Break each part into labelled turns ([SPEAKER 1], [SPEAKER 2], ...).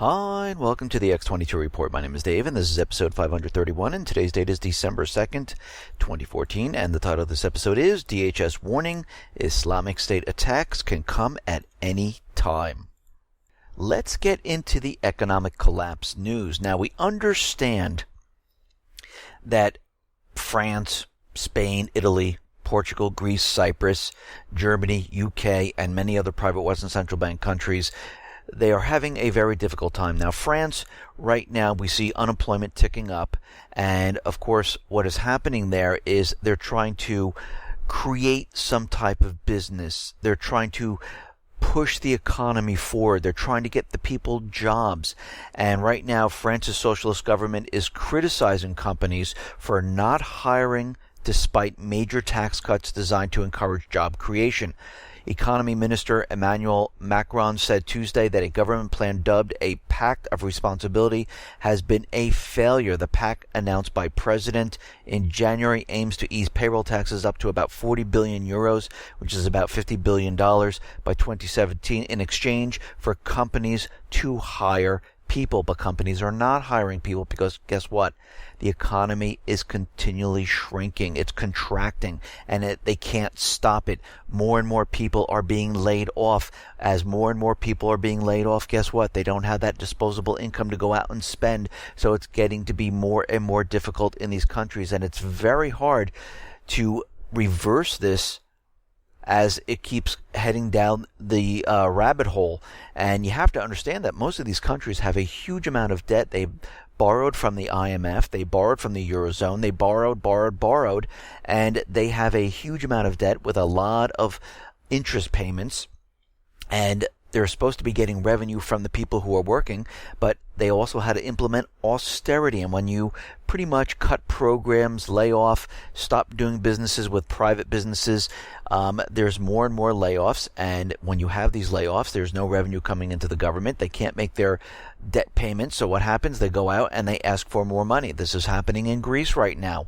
[SPEAKER 1] Hi, and welcome to the X22 Report. My name is Dave, and this is episode 531, and today's date is December 2nd, 2014, and the title of this episode is DHS Warning, Islamic State Attacks Can Come at Any Time. Let's get into the economic collapse news. Now, we understand that France, Spain, Italy, Portugal, Greece, Cyprus, Germany, UK, and many other private Western central bank countries, they are having a very difficult time. Now, France, right now, we see unemployment ticking up. And, of course, what is happening there is they're trying to create some type of business. They're trying to push the economy forward. They're trying to get the people jobs. And right now, France's socialist government is criticizing companies for not hiring despite major tax cuts designed to encourage job creation. Economy Minister Emmanuel Macron said Tuesday that a government plan dubbed a Pact of Responsibility has been a failure. The pact, announced by President in January, aims to ease payroll taxes up to about 40 billion euros, which is about $50 billion by 2017, in exchange for companies to hire people. But companies are not hiring people because guess what? The economy is continually shrinking. It's contracting, and they can't stop it. More and more people are being laid off. As more and more people are being laid off, guess what? They don't have that disposable income to go out and spend. So it's getting to be more and more difficult in these countries, and it's very hard to reverse this as it keeps heading down the rabbit hole. And you have to understand that most of these countries have a huge amount of debt. They borrowed from the IMF, they borrowed from the Eurozone, they borrowed, and they have a huge amount of debt with a lot of interest payments, and they're supposed to be getting revenue from the people who are working, but they also had to implement austerity. And when you pretty much cut programs, lay off, stop doing businesses with private businesses, there's more and more layoffs. And when you have these layoffs, there's no revenue coming into the government. They can't make their debt payments. So what happens? They go out and they ask for more money. This is happening in Greece right now.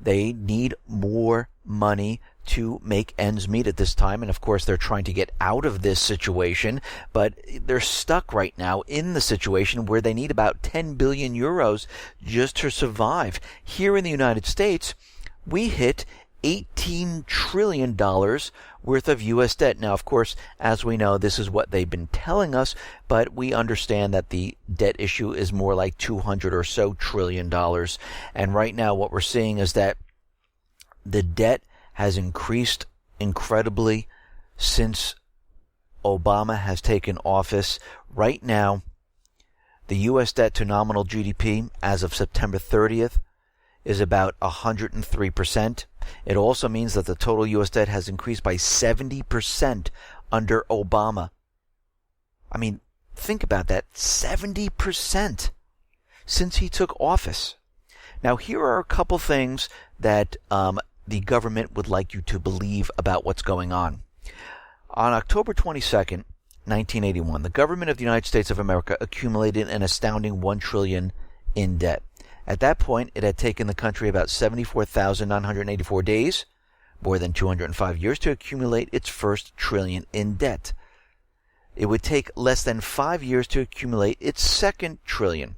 [SPEAKER 1] They need more money to make ends meet at this time. And of course, they're trying to get out of this situation, but they're stuck right now in the situation where they need about 10 billion euros just to survive. Here in the United States, we hit $18 trillion worth of U.S. debt. Now, of course, as we know, this is what they've been telling us, but we understand that the debt issue is more like $200 or so trillion. And right now, what we're seeing is that the debt has increased incredibly since Obama has taken office. Right now, the U.S. debt to nominal GDP as of September 30th is about 103%. It also means that the total U.S. debt has increased by 70% under Obama. I mean, think about that, 70% since he took office. Now, here are a couple things that the government would like you to believe about what's going on. On October 22nd, 1981, the government of the United States of America accumulated an astounding $1 trillion in debt. At that point, it had taken the country about 74,984 days, more than 205 years, to accumulate its first trillion in debt. It would take less than 5 years to accumulate its second trillion.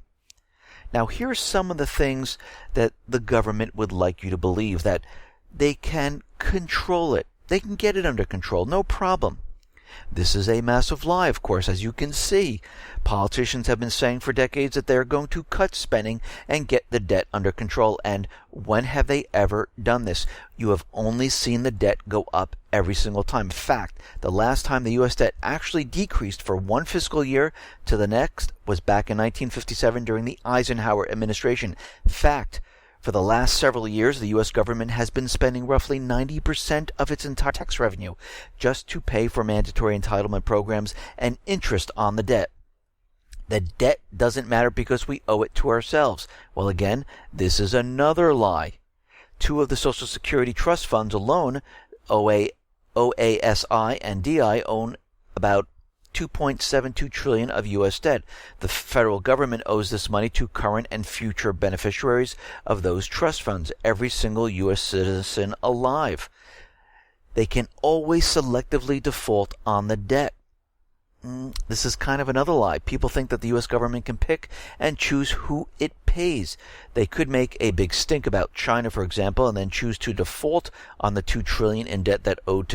[SPEAKER 1] Now, here are some of the things that the government would like you to believe, that they can control it. They can get it under control, no problem. This is a massive lie, of course, as you can see. Politicians have been saying for decades that they're going to cut spending and get the debt under control. And when have they ever done this? You have only seen the debt go up every single time. In fact, the last time the U.S. debt actually decreased for one fiscal year to the next was back in 1957 during the Eisenhower administration. In fact, for the last several years, the U.S. government has been spending roughly 90% of its entire tax revenue just to pay for mandatory entitlement programs and interest on the debt. The debt doesn't matter because we owe it to ourselves. Well, again, this is another lie. Two of the Social Security trust funds alone, OASI and DI, own about $2.72 trillion of U.S. debt. The federal government owes this money to current and future beneficiaries of those trust funds, every single U.S. citizen alive. They can always selectively default on the debt. this is kind of another lie. People think that the U.S. government can pick and choose who it pays. They could make a big stink about China, for example, and then choose to default on the $2 trillion in debt that's owed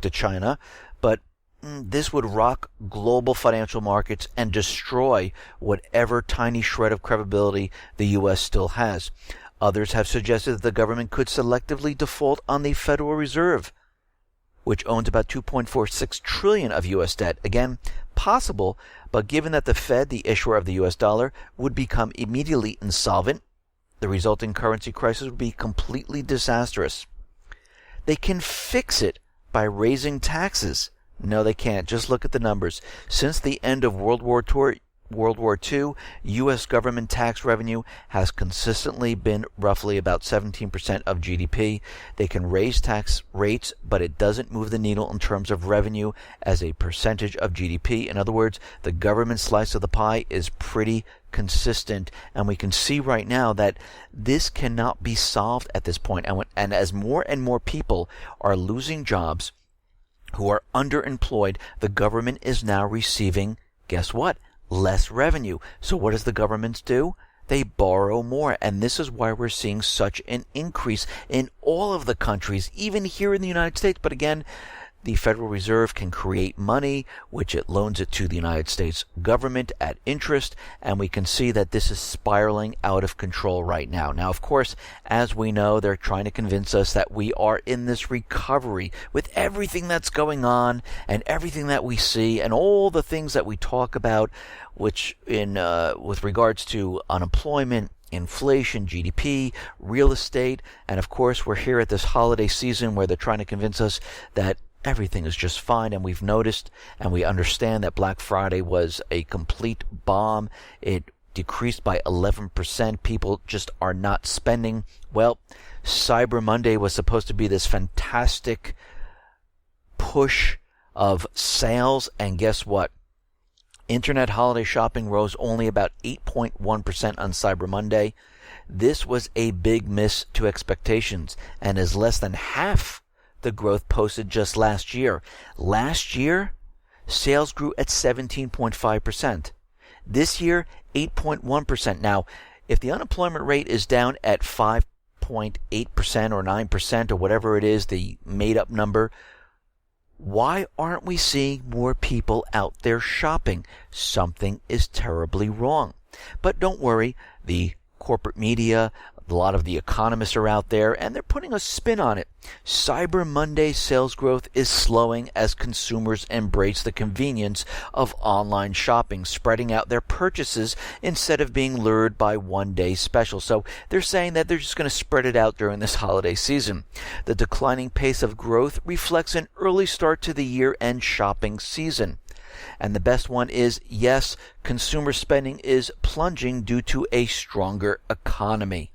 [SPEAKER 1] to China. But this would rock global financial markets and destroy whatever tiny shred of credibility the U.S. still has. Others have suggested that the government could selectively default on the Federal Reserve, which owns about $2.46 trillion of U.S. debt. Again, possible, but given that the Fed, the issuer of the U.S. dollar, would become immediately insolvent, the resulting currency crisis would be completely disastrous. They can fix it by raising taxes. No, they can't. Just look at the numbers. Since the end of World War II, U.S. government tax revenue has consistently been roughly about 17% of GDP. They can raise tax rates, but it doesn't move the needle in terms of revenue as a percentage of GDP. In other words, the government slice of the pie is pretty consistent, and we can see right now that this cannot be solved at this point. And as more and more people are losing jobs, who are underemployed, the government is now receiving, guess what? Less revenue. So what does the government do? They borrow more. And this is why we're seeing such an increase in all of the countries, even here in the United States. But again, the Federal Reserve can create money, which it loans it to the United States government at interest, and we can see that this is spiraling out of control right now. Now, of course, as we know, they're trying to convince us that we are in this recovery with everything that's going on and everything that we see and all the things that we talk about, which with regards to unemployment, inflation, GDP, real estate, and of course, we're here at this holiday season where they're trying to convince us that everything is just fine, and we've noticed and we understand that Black Friday was a complete bomb. It decreased by 11%. People just are not spending. Well, Cyber Monday was supposed to be this fantastic push of sales, and guess what? Internet holiday shopping rose only about 8.1% on Cyber Monday. This was a big miss to expectations and is less than half the growth posted just last year. Last year, sales grew at 17.5%. This year, 8.1%. Now, if the unemployment rate is down at 5.8% or 9% or whatever it is, the made-up number, why aren't we seeing more people out there shopping? Something is terribly wrong. But don't worry, the corporate media, a lot of the economists are out there, and they're putting a spin on it. Cyber Monday sales growth is slowing as consumers embrace the convenience of online shopping, spreading out their purchases instead of being lured by one-day specials. So they're saying that they're just going to spread it out during this holiday season. The declining pace of growth reflects an early start to the year-end shopping season. And the best one is, yes, consumer spending is plunging due to a stronger economy.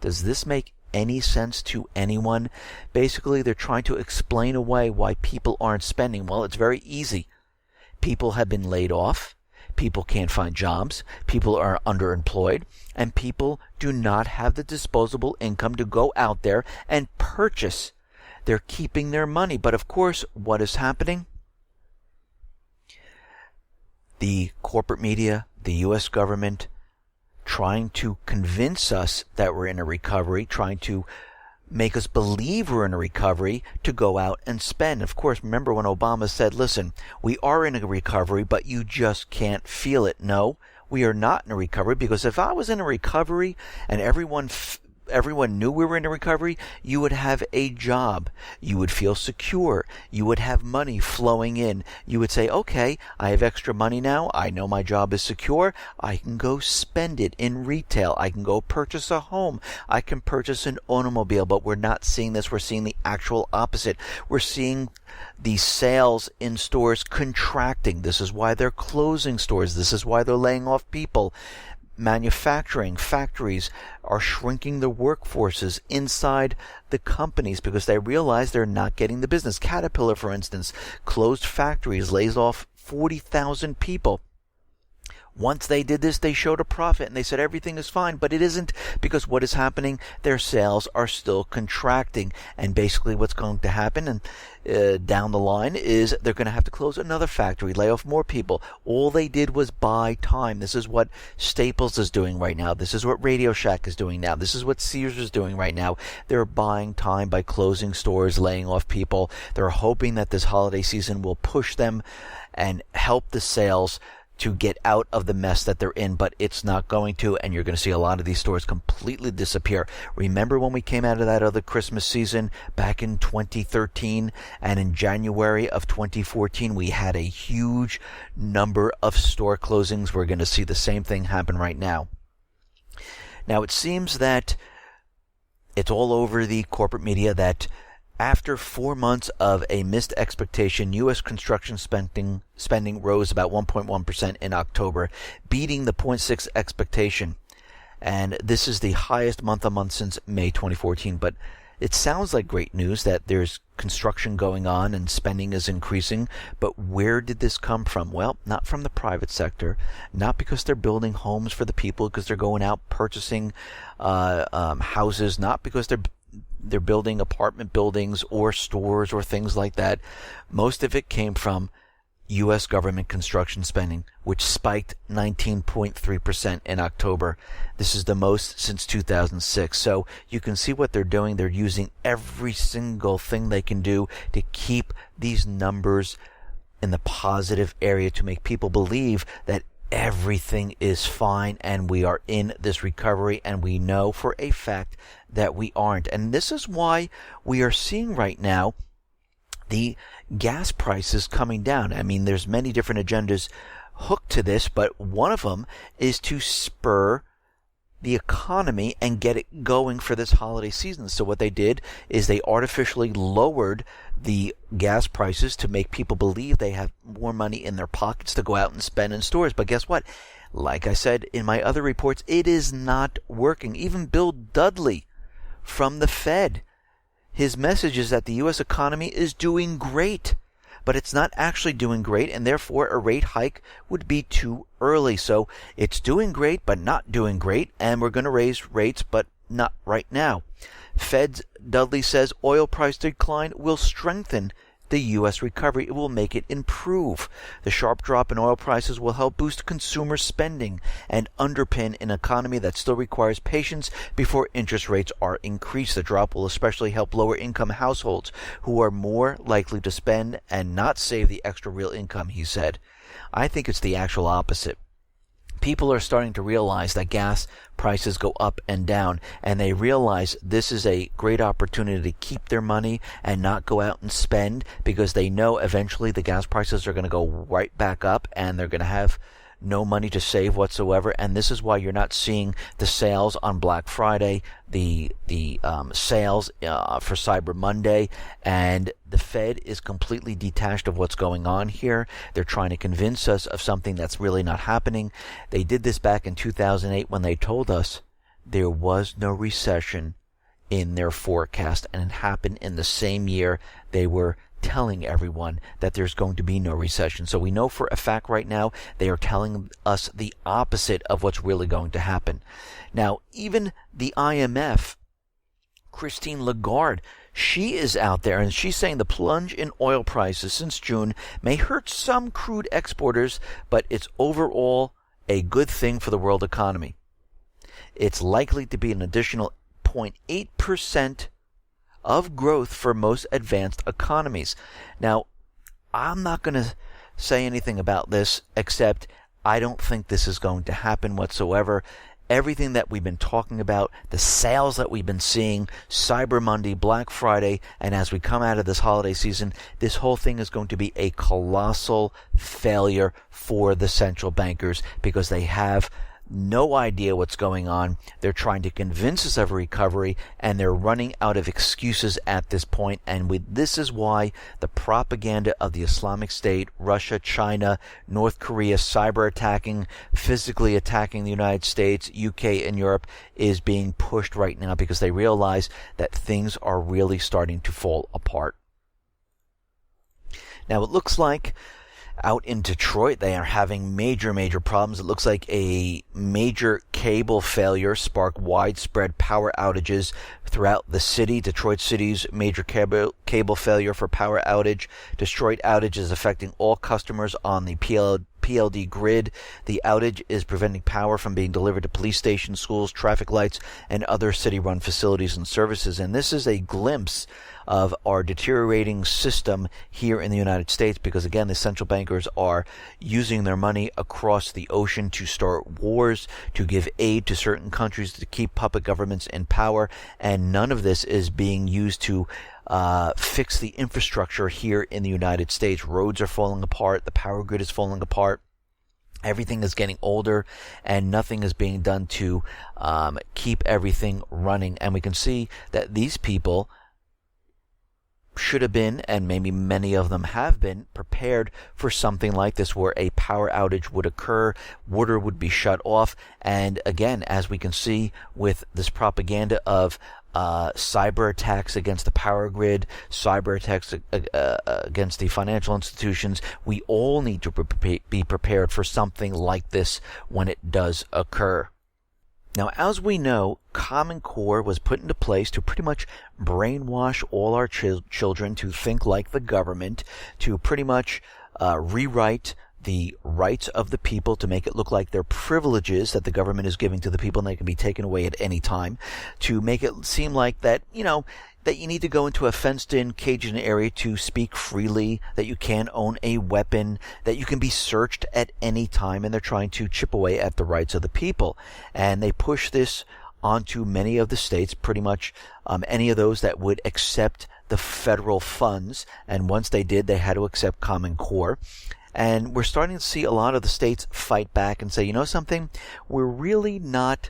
[SPEAKER 1] Does this make any sense to anyone? Basically, they're trying to explain away why people aren't spending. Well, it's very easy. People have been laid off. People can't find jobs. People are underemployed. And people do not have the disposable income to go out there and purchase. They're keeping their money. But of course, what is happening? The corporate media, the U.S. government, trying to convince us that we're in a recovery, trying to make us believe we're in a recovery to go out and spend. Of course, remember when Obama said, listen, we are in a recovery, but you just can't feel it. No, we are not in a recovery, because if I was in a recovery and everyone knew we were in a recovery, you would have a job. You would feel secure. You would have money flowing in. You would say, okay, I have extra money now. I know my job is secure. I can go spend it in retail. I can go purchase a home. I can purchase an automobile. But we're not seeing this. We're seeing the actual opposite. We're seeing the sales in stores contracting. This is why they're closing stores. This is why they're laying off people. Manufacturing factories are shrinking the workforces inside the companies because they realize they're not getting the business. Caterpillar, for instance, closed factories, lays off 40,000 people. Once they did this, they showed a profit and they said everything is fine, but it isn't, because what is happening? Their sales are still contracting, and basically what's going to happen and down the line is they're going to have to close another factory, lay off more people. All they did was buy time. This is what Staples is doing right now. This is what Radio Shack is doing now. This is what Sears is doing right now. They're buying time by closing stores, laying off people. They're hoping that this holiday season will push them and help the sales to get out of the mess that they're in, but it's not going to, and you're going to see a lot of these stores completely disappear. Remember when we came out of that other Christmas season back in 2013, and in January of 2014 we had a huge number of store closings? We're going to see the same thing happen right now. Now, it seems that it's all over the corporate media that after 4 months of a missed expectation, U.S. construction spending rose about 1.1% in October, beating the 0.6 expectation. And this is the highest month-on-month since May 2014. But it sounds like great news that there's construction going on and spending is increasing. But where did this come from? Well, not from the private sector, not because they're building homes for the people, because they're going out purchasing houses, not because they're building apartment buildings or stores or things like that. Most of it came from U.S. government construction spending, which spiked 19.3% in October. This is the most since 2006. So you can see what they're doing. They're using every single thing they can do to keep these numbers in the positive area, to make people believe that everything is fine and we are in this recovery, and we know for a fact that we aren't. And this is why we are seeing right now the gas prices coming down. I mean, there's many different agendas hooked to this, but one of them is to spur the economy and get it going for this holiday season. So what they did is they artificially lowered the gas prices to make people believe they have more money in their pockets to go out and spend in stores. But guess what? Like I said in my other reports, it is not working. Even Bill Dudley from the Fed, his message is that the U.S. economy is doing great, but it's not actually doing great, and therefore a rate hike would be too early. So it's doing great, but not doing great, and we're going to raise rates, but not right now. Fed's Dudley says oil price decline will strengthen the U.S. recovery. It will make it improve. The sharp drop in oil prices will help boost consumer spending and underpin an economy that still requires patience before interest rates are increased. The drop will especially help lower income households who are more likely to spend and not save the extra real income, he said. I think it's the actual opposite. People are starting to realize that gas prices go up and down, and they realize this is a great opportunity to keep their money and not go out and spend, because they know eventually the gas prices are going to go right back up and they're going to have no money to save whatsoever. And this is why you're not seeing the sales on Black Friday, the sales for Cyber Monday, and the Fed is completely detached of what's going on here. They're trying to convince us of something that's really not happening. They did this back in 2008 when they told us there was no recession in their forecast, and it happened in the same year they were telling everyone that there's going to be no recession. So we know for a fact right now they are telling us the opposite of what's really going to happen. Now, even the IMF, Christine Lagarde, she is out there and she's saying the plunge in oil prices since June may hurt some crude exporters, but it's overall a good thing for the world economy. It's likely to be an additional 0.8% of growth for most advanced economies. Now, I'm not going to say anything about this except I don't think this is going to happen whatsoever. Everything that we've been talking about, the sales that we've been seeing, Cyber Monday, Black Friday, and as we come out of this holiday season, this whole thing is going to be a colossal failure for the central bankers because they have no idea what's going on. They're trying to convince us of a recovery, and they're running out of excuses at this point. And this is why the propaganda of the Islamic State, Russia, China, North Korea, cyber attacking, physically attacking the United States, UK, and Europe is being pushed right now because they realize that things are really starting to fall apart. Now, it looks like Out in Detroit, they are having major problems. It looks like a major cable failure sparked widespread power outages throughout the city. Detroit City's major cable failure for power outage. Detroit outage is affecting all customers on the PLD grid. The outage is preventing power from being delivered to police stations, schools, traffic lights, and other city-run facilities and services. And this is a glimpse of our deteriorating system here in the United States, because again, the central bankers are using their money across the ocean to start wars, to give aid to certain countries, to keep puppet governments in power, and none of this is being used to fix the infrastructure here in the United States. Roads are falling apart, the power grid is falling apart. Everything is getting older, and nothing is being done to keep everything running. And we can see that these people should have been, and maybe many of them have been, prepared for something like this, where a power outage would occur, water would be shut off. And again, as we can see with this propaganda of cyber attacks against the power grid, cyber attacks against the financial institutions, we all need to be prepared for something like this when it does occur. Now, as we know, Common Core was put into place to pretty much brainwash all our children to think like the government, to pretty much rewrite the rights of the people, to make it look like they're privileges that the government is giving to the people and they can be taken away at any time, to make it seem like that, that you need to go into a fenced-in, caged-in area to speak freely, that you can't own a weapon, that you can be searched at any time, and they're trying to chip away at the rights of the people. And they push this onto many of the states, pretty much any of those that would accept the federal funds. And once they did, they had to accept Common Core. And we're starting to see a lot of the states fight back and say, you know something, we're really not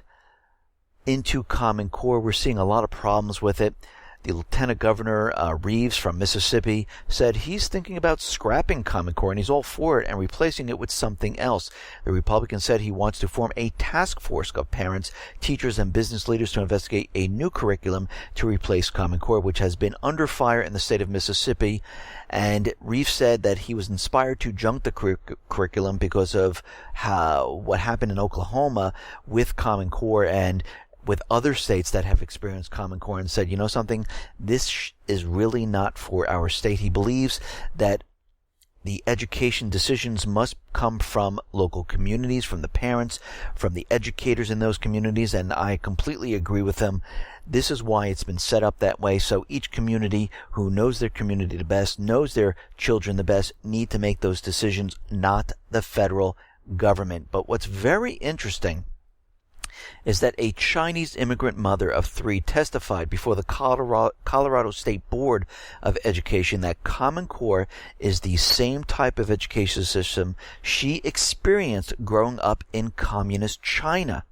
[SPEAKER 1] into Common Core. We're seeing a lot of problems with it. The Lieutenant Governor Reeves from Mississippi said he's thinking about scrapping Common Core, and he's all for it, and replacing it with something else. The Republican said he wants to form a task force of parents, teachers, and business leaders to investigate a new curriculum to replace Common Core, which has been under fire in the state of Mississippi. And Reeves said that he was inspired to junk the curriculum because of what happened in Oklahoma with Common Core and with other states that have experienced Common Core, and said, you know something, this is really not for our state. He believes that the education decisions must come from local communities, from the parents, from the educators in those communities, and I completely agree with him. This is why it's been set up that way, so each community who knows their community the best, knows their children the best, need to make those decisions, not the federal government. But what's very interesting is that a Chinese immigrant mother of 3 testified before the Colorado State Board of Education that Common Core is the same type of education system she experienced growing up in communist China.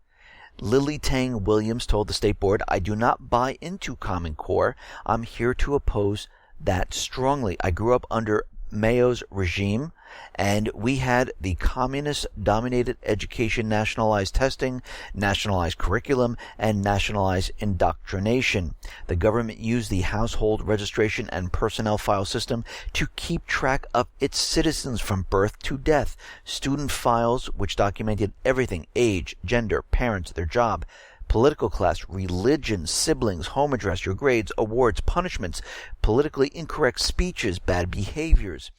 [SPEAKER 1] Lily Tang Williams told the State Board, "I do not buy into Common Core. I'm here to oppose that strongly. I grew up under Mao's regime, and we had the communist-dominated education, nationalized testing, nationalized curriculum, and nationalized indoctrination. The government used the household registration and personnel file system to keep track of its citizens from birth to death. Student files, which documented everything: age, gender, parents, their job, political class, religion, siblings, home address, your grades, awards, punishments, politically incorrect speeches, bad behaviors.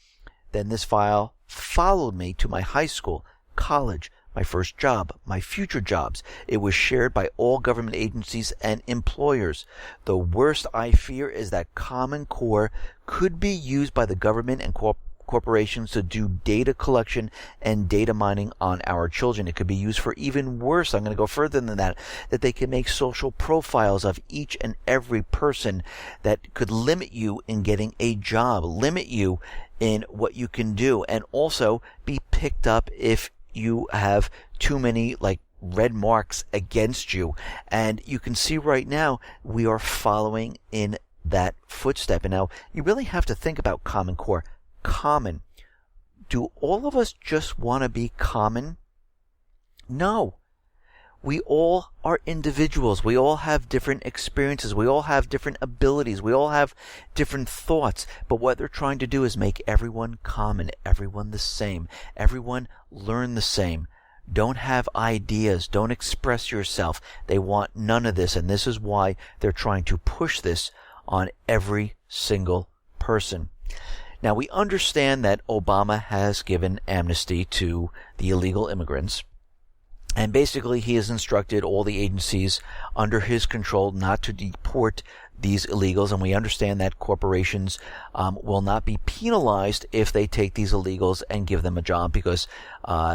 [SPEAKER 1] Then this file followed me to my high school, college, my first job, my future jobs. It was shared by all government agencies and employers. The worst I fear is that Common Core could be used by the government and corporations to do data collection and data mining on our children. It could be used for even worse. I'm going to go further than that they can make social profiles of each and every person that could limit you in getting a job, limit you in what you can do, and also be picked up if you have too many red marks against you. And you can see right now we are following in that footstep. And now you really have to think about Common Core. Common. Do all of us just want to be common? No. we all are individuals. We all have different experiences. We all have different abilities. We all have different thoughts. But what they're trying to do is make everyone common, everyone the same, everyone learn the same. Don't have ideas. Don't express yourself. They want none of this. And this is why they're trying to push this on every single person. Now, we understand that Obama has given amnesty to the illegal immigrants. And basically, he has instructed all the agencies under his control not to deport these illegals. And we understand that corporations will not be penalized if they take these illegals and give them a job, because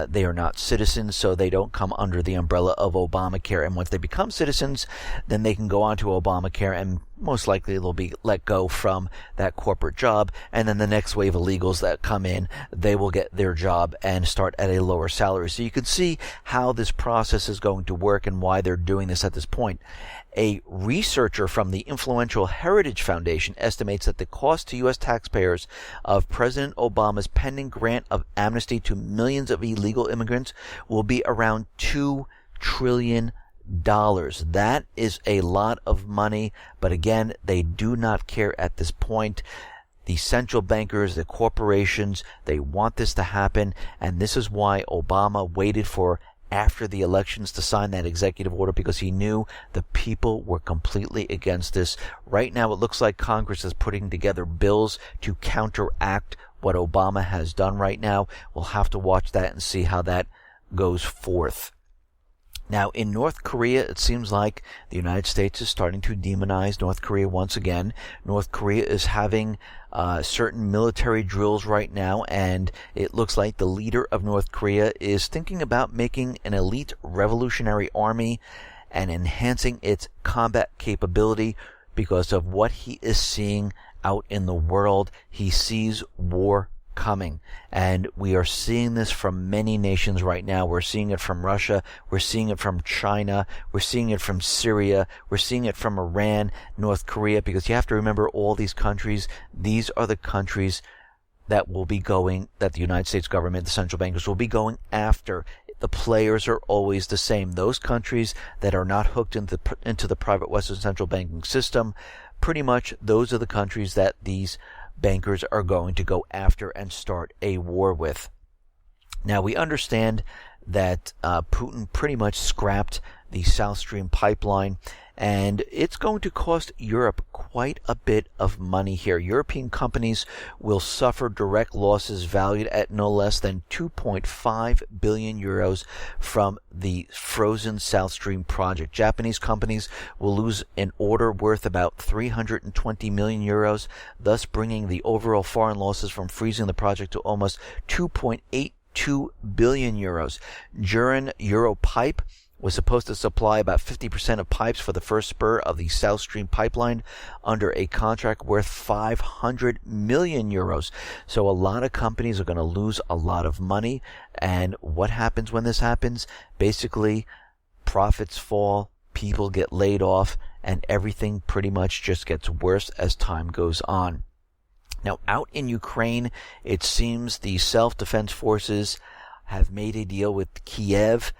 [SPEAKER 1] they are not citizens, so they don't come under the umbrella of Obamacare. And once they become citizens, then they can go on to Obamacare, and most likely they'll be let go from that corporate job. And then the next wave of illegals that come in, they will get their job and start at a lower salary. So you can see how this process is going to work and why they're doing this at this point. A researcher from the influential Heritage Foundation estimates that the cost to U.S. taxpayers of President Obama's pending grant of amnesty to millions of illegal immigrants will be around $2 trillion. That is a lot of money, but again, they do not care at this point. The central bankers, the corporations, they want this to happen, and this is why Obama waited for after the elections to sign that executive order, because he knew the people were completely against this. Right now, it looks like Congress is putting together bills to counteract what Obama has done right now. We'll have to watch that and see how that goes forth. Now, in North Korea, it seems like the United States is starting to demonize North Korea once again. North Korea is having certain military drills right now, and it looks like the leader of North Korea is thinking about making an elite revolutionary army and enhancing its combat capability because of what he is seeing out in the world. He sees war coming, and we are seeing this from many nations right now. We're seeing it from Russia, we're seeing it from China, we're seeing it from Syria, we're seeing it from Iran, North Korea, because you have to remember all these countries, these are the countries that will be going, that the United States government, the central bankers will be going after. The players are always the same. Those countries that are not hooked into the private Western central banking system, pretty much those are the countries that these bankers are going to go after and start a war with. Now, we understand that Putin pretty much scrapped the South Stream pipeline, and it's going to cost Europe quite a bit of money here. European companies will suffer direct losses valued at no less than 2.5 billion euros from the frozen South Stream project. Japanese companies will lose an order worth about 320 million euros, thus bringing the overall foreign losses from freezing the project to almost 2.82 billion euros. Duran Europipe was supposed to supply about 50% of pipes for the first spur of the South Stream pipeline under a contract worth 500 million euros. So a lot of companies are going to lose a lot of money. And what happens when this happens? Basically, profits fall, people get laid off, and everything pretty much just gets worse as time goes on. Now, out in Ukraine, it seems the self-defense forces have made a deal with Kiev.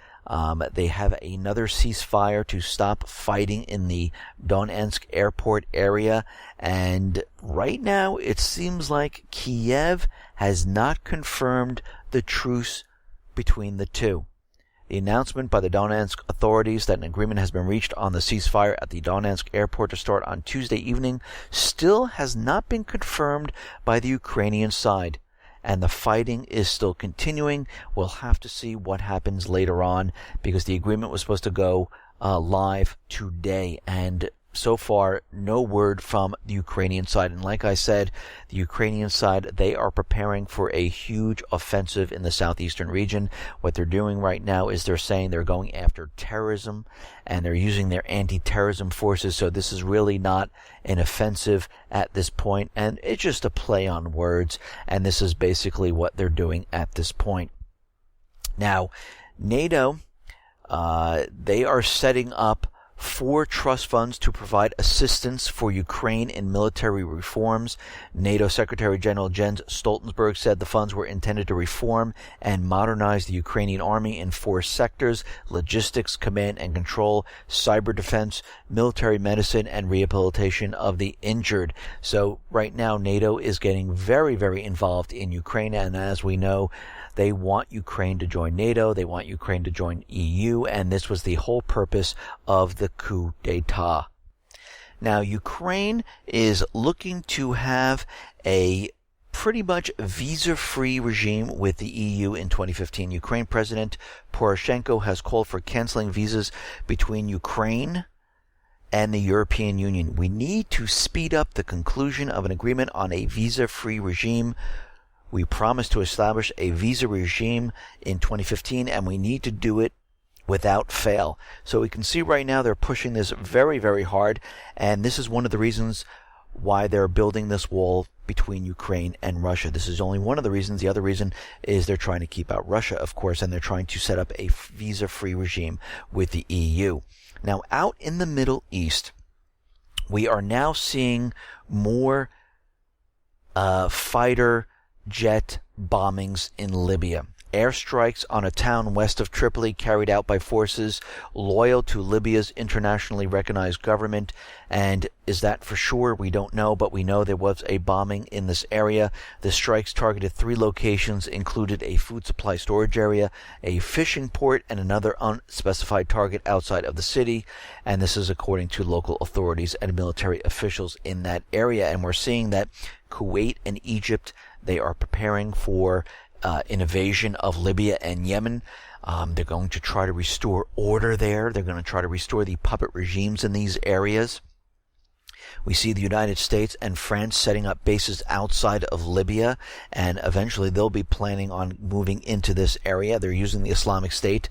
[SPEAKER 1] They have another ceasefire to stop fighting in the Donetsk airport area. And right now, it seems like Kiev has not confirmed the truce between the two. The announcement by the Donetsk authorities that an agreement has been reached on the ceasefire at the Donetsk airport to start on Tuesday evening still has not been confirmed by the Ukrainian side. And the fighting is still continuing. We'll have to see what happens later on, because the agreement was supposed to go live today. And so far, no word from the Ukrainian side. And like I said, the Ukrainian side, they are preparing for a huge offensive in the southeastern region. What they're doing right now is they're saying they're going after terrorism, and they're using their anti-terrorism forces. So this is really not an offensive at this point, and it's just a play on words. And this is basically what they're doing at this point. Now, NATO, they are setting up 4 trust funds to provide assistance for Ukraine in military reforms. NATO Secretary General Jens Stoltenberg said the funds were intended to reform and modernize the Ukrainian army in 4 sectors: logistics, command and control, cyber defense, military medicine, and rehabilitation of the injured. So right now, NATO is getting very, very involved in Ukraine, and as we know, they want Ukraine to join NATO, they want Ukraine to join EU, and this was the whole purpose of the coup d'etat. Now, Ukraine is looking to have a pretty much visa-free regime with the EU in 2015. Ukraine President Poroshenko has called for canceling visas between Ukraine and the European Union. We need to speed up the conclusion of an agreement on a visa-free regime. We promised to establish a visa regime in 2015, and we need to do it without fail. So we can see right now they're pushing this very, very hard, and this is one of the reasons why they're building this wall between Ukraine and Russia. This is only one of the reasons. The other reason is they're trying to keep out Russia, of course, and they're trying to set up a visa-free regime with the EU. Now, out in the Middle East, we are now seeing more fighter jet bombings in Libya. Airstrikes on a town west of Tripoli carried out by forces loyal to Libya's internationally recognized government. And is that for sure? We don't know, but we know there was a bombing in this area. The strikes targeted 3 locations, included a food supply storage area, a fishing port, and another unspecified target outside of the city. And this is according to local authorities and military officials in that area. And we're seeing that Kuwait and Egypt, they are preparing for an invasion of Libya and Yemen. They're going to try to restore order there. They're going to try to restore the puppet regimes in these areas. We see the United States and France setting up bases outside of Libya, and eventually they'll be planning on moving into this area. They're using the Islamic State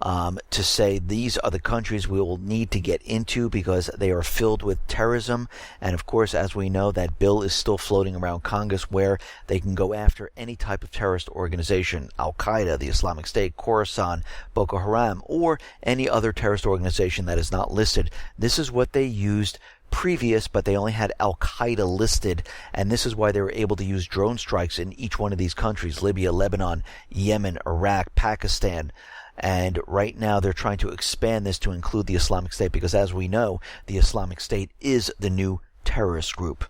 [SPEAKER 1] to say these are the countries we will need to get into because they are filled with terrorism. And of course, as we know, that bill is still floating around Congress where they can go after any type of terrorist organization, Al-Qaeda, the Islamic State, Khorasan, Boko Haram, or any other terrorist organization that is not listed. This is what they used previous, but they only had Al-Qaeda listed, and this is why they were able to use drone strikes in each one of these countries: Libya, Lebanon, Yemen, Iraq, Pakistan. And right now they're trying to expand this to include the Islamic State because, as we know, the Islamic State is the new terrorist group.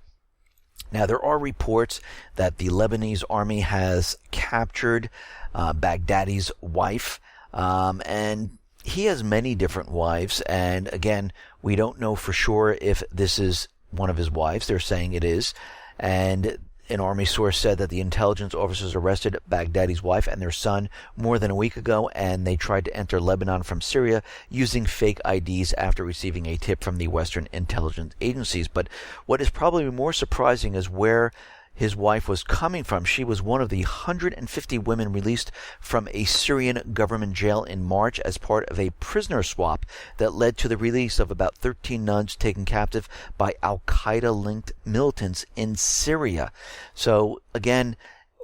[SPEAKER 1] Now, there are reports that the Lebanese army has captured Baghdadi's wife, and he has many different wives, and again, we don't know for sure if this is one of his wives. They're saying it is, and an army source said that the intelligence officers arrested Baghdadi's wife and their son more than a week ago, and they tried to enter Lebanon from Syria using fake IDs after receiving a tip from the Western intelligence agencies. But what is probably more surprising is where his wife was coming from. She was one of the 150 women released from a Syrian government jail in March as part of a prisoner swap that led to the release of about 13 nuns taken captive by Al-Qaeda-linked militants in Syria. So again,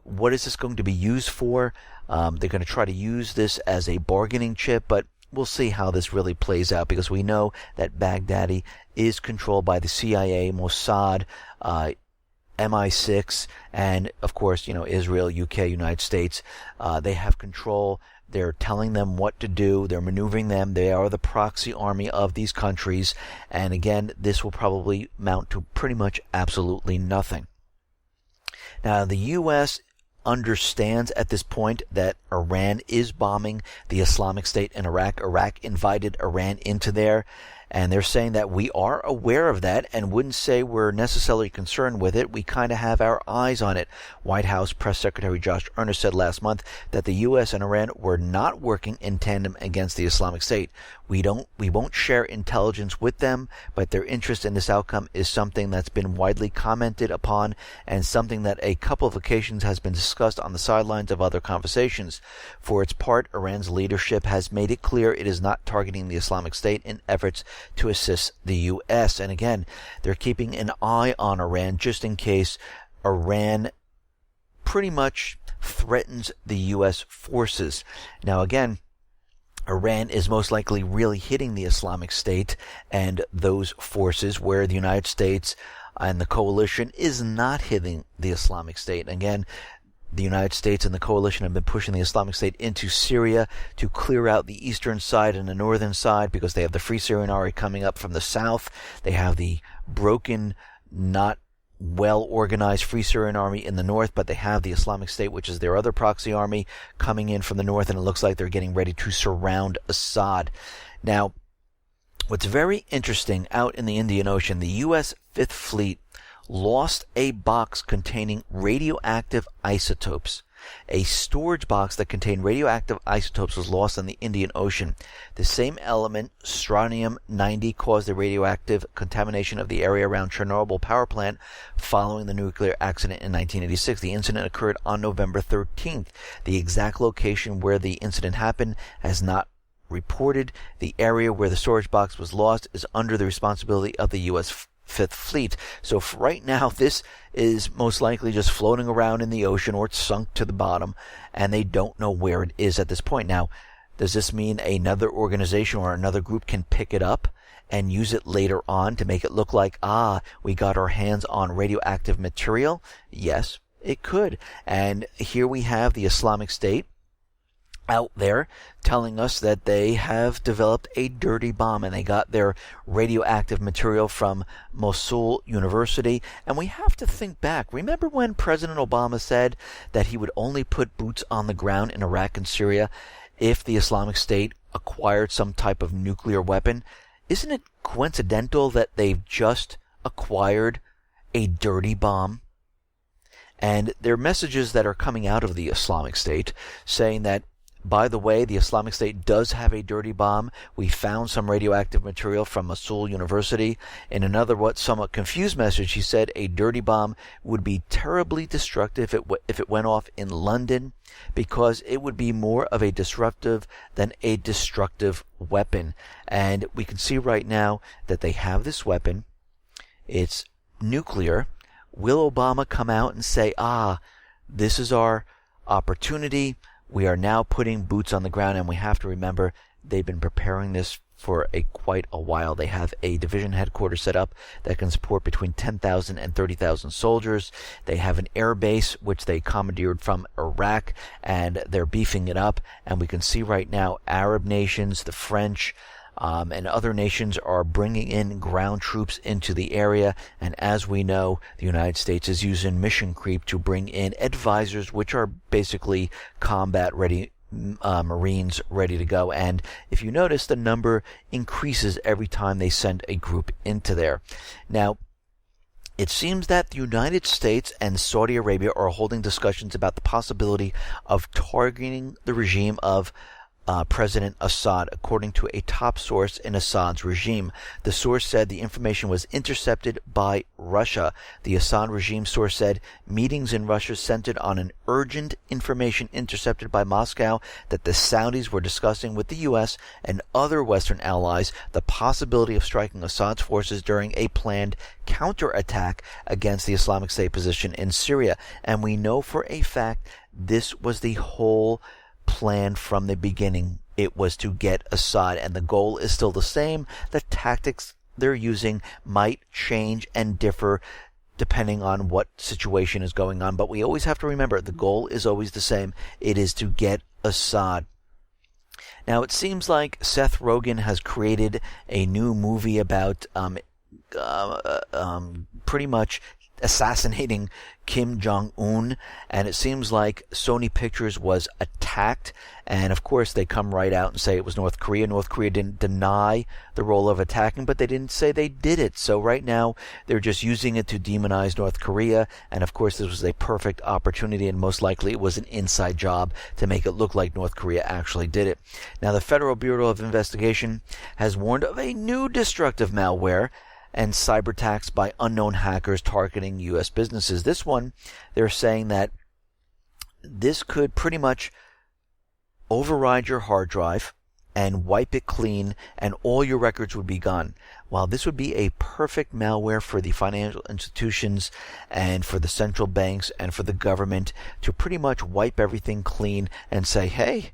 [SPEAKER 1] what is this going to be used for? They're going to try to use this as a bargaining chip, but we'll see how this really plays out because we know that Baghdadi is controlled by the CIA, Mossad, MI6, and of course, Israel, UK, United States. They have control. They're telling them what to do. They're maneuvering them. They are the proxy army of these countries. And again, this will probably mount to pretty much absolutely nothing. Now, the U.S. understands at this point that Iran is bombing the Islamic State in Iraq. Iraq invited Iran into there. And they're saying that we are aware of that and wouldn't say we're necessarily concerned with it. We kind of have our eyes on it. White House Press Secretary Josh Earnest said last month that the U.S. and Iran were not working in tandem against the Islamic State. We won't share intelligence with them, but their interest in this outcome is something that's been widely commented upon and something that a couple of occasions has been discussed on the sidelines of other conversations. For its part, Iran's leadership has made it clear it is not targeting the Islamic State in efforts to assist the U.S. And again, they're keeping an eye on Iran just in case Iran pretty much threatens the U.S. forces. Now again, Iran is most likely really hitting the Islamic State and those forces, where the United States and the coalition is not hitting the Islamic State. Again, the United States and the coalition have been pushing the Islamic State into Syria to clear out the eastern side and the northern side, because they have the Free Syrian Army coming up from the south. They have the broken, not well-organized Free Syrian Army in the north, but they have the Islamic State, which is their other proxy army, coming in from the north, and it looks like they're getting ready to surround Assad. Now, what's very interesting, out in the Indian Ocean, the U.S. Fifth Fleet lost a box containing radioactive isotopes. A storage box that contained radioactive isotopes was lost in the Indian Ocean. The same element, strontium-90, caused the radioactive contamination of the area around Chernobyl power plant following the nuclear accident in 1986. The incident occurred on November 13th. The exact location where the incident happened has not reported. The area where the storage box was lost is under the responsibility of the U.S. Fifth Fleet. So for right now, this is most likely just floating around in the ocean, or it's sunk to the bottom, and they don't know where it is at this point. Now, does this mean another organization or another group can pick it up and use it later on to make it look like, we got our hands on radioactive material? Yes, it could. And here we have the Islamic State out there telling us that they have developed a dirty bomb, and they got their radioactive material from Mosul University. And we have to think back. Remember when President Obama said that he would only put boots on the ground in Iraq and Syria if the Islamic State acquired some type of nuclear weapon? Isn't it coincidental that they've just acquired a dirty bomb? And there are messages that are coming out of the Islamic State saying that, by the way, the Islamic State does have a dirty bomb. We found some radioactive material from Mosul University. In another, somewhat confused message, he said a dirty bomb would be terribly destructive if it went off in London, because it would be more of a disruptive than a destructive weapon. And we can see right now that they have this weapon. It's nuclear. Will Obama come out and say, this is our opportunity? We are now putting boots on the ground, and we have to remember they've been preparing this for quite a while. They have a division headquarters set up that can support between 10,000 and 30,000 soldiers. They have an air base which they commandeered from Iraq, and they're beefing it up. And we can see right now Arab nations, the French, and other nations are bringing in ground troops into the area. And as we know, the United States is using mission creep to bring in advisors, which are basically combat-ready Marines ready to go. And if you notice, the number increases every time they send a group into there. Now, it seems that the United States and Saudi Arabia are holding discussions about the possibility of targeting the regime of President Assad, according to a top source in Assad's regime. The source said the information was intercepted by Russia. The Assad regime source said meetings in Russia centered on an urgent information intercepted by Moscow that the Saudis were discussing with the U.S. and other Western allies the possibility of striking Assad's forces during a planned counterattack against the Islamic State position in Syria. And we know for a fact this was the whole plan from the beginning. It was to get Assad, and the goal is still the same. The tactics they're using might change and differ depending on what situation is going on, but we always have to remember the goal is always the same. It is to get Assad. Now, it seems like Seth Rogen has created a new movie about pretty much assassinating Kim Jong-un, and it seems like Sony Pictures was attacked, and of course they come right out and say it was North Korea. North Korea didn't deny the role of attacking, but they didn't say they did it. So right now they're just using it to demonize North Korea, and of course this was a perfect opportunity, and most likely it was an inside job to make it look like North Korea actually did it. Now, the Federal Bureau of Investigation has warned of a new destructive malware and cyber attacks by unknown hackers targeting U.S. businesses. This one, they're saying that this could pretty much override your hard drive and wipe it clean, and all your records would be gone. While this would be a perfect malware for the financial institutions and for the central banks and for the government to pretty much wipe everything clean and say, hey,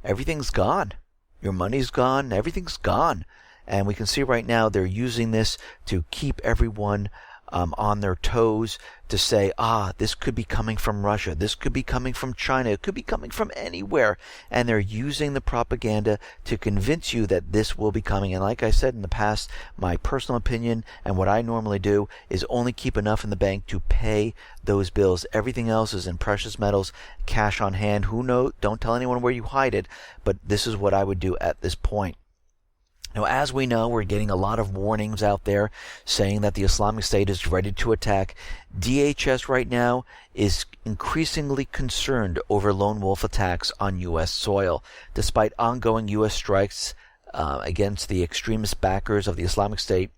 [SPEAKER 1] everything's gone. Your money's gone. Everything's gone. And we can see right now they're using this to keep everyone on their toes, to say, this could be coming from Russia, this could be coming from China, it could be coming from anywhere. And they're using the propaganda to convince you that this will be coming. And like I said in the past, my personal opinion and what I normally do is only keep enough in the bank to pay those bills. Everything else is in precious metals, cash on hand. Who knows? Don't tell anyone where you hide it, but this is what I would do at this point. Now, as we know, we're getting a lot of warnings out there saying that the Islamic State is ready to attack. DHS right now is increasingly concerned over lone wolf attacks on U.S. soil. Despite ongoing U.S. strikes against the extremist backers of the Islamic State,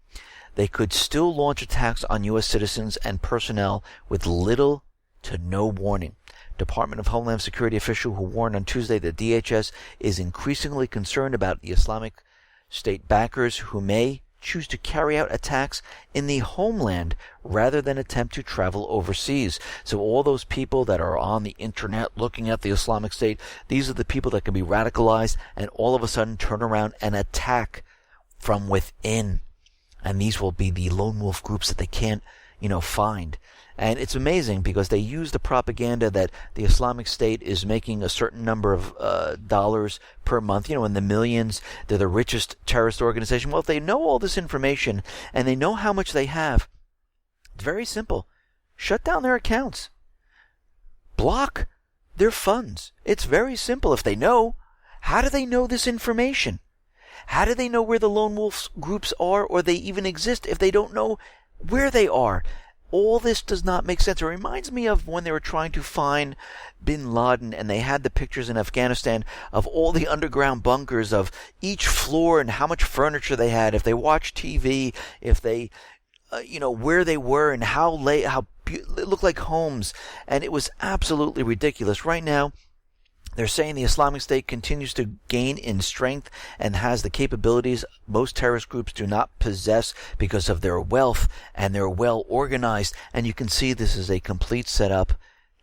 [SPEAKER 1] they could still launch attacks on U.S. citizens and personnel with little to no warning. Department of Homeland Security official who warned on Tuesday that DHS is increasingly concerned about the Islamic State backers who may choose to carry out attacks in the homeland rather than attempt to travel overseas. So all those people that are on the internet looking at the Islamic State, these are the people that can be radicalized and all of a sudden turn around and attack from within. And these will be the lone wolf groups that they can't, find. And it's amazing because they use the propaganda that the Islamic State is making a certain number of dollars per month, in the millions. They're the richest terrorist organization. Well, if they know all this information and they know how much they have, it's very simple. Shut down their accounts. Block their funds. It's very simple. If they know, how do they know this information? How do they know where the lone wolf groups are, or they even exist, if they don't know where they are? All this does not make sense. It reminds me of when they were trying to find bin Laden and they had the pictures in Afghanistan of all the underground bunkers of each floor and how much furniture they had. If they watched TV, if they, where they were and how it looked like homes. And it was absolutely ridiculous. Right now, they're saying the Islamic State continues to gain in strength and has the capabilities most terrorist groups do not possess because of their wealth, and they're well organized. And you can see this is a complete setup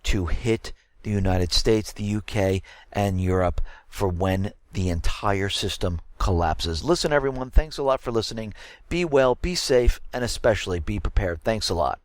[SPEAKER 1] to hit the United States, the UK, and Europe for when the entire system collapses. Listen, everyone, thanks a lot for listening. Be well, be safe, and especially be prepared. Thanks a lot.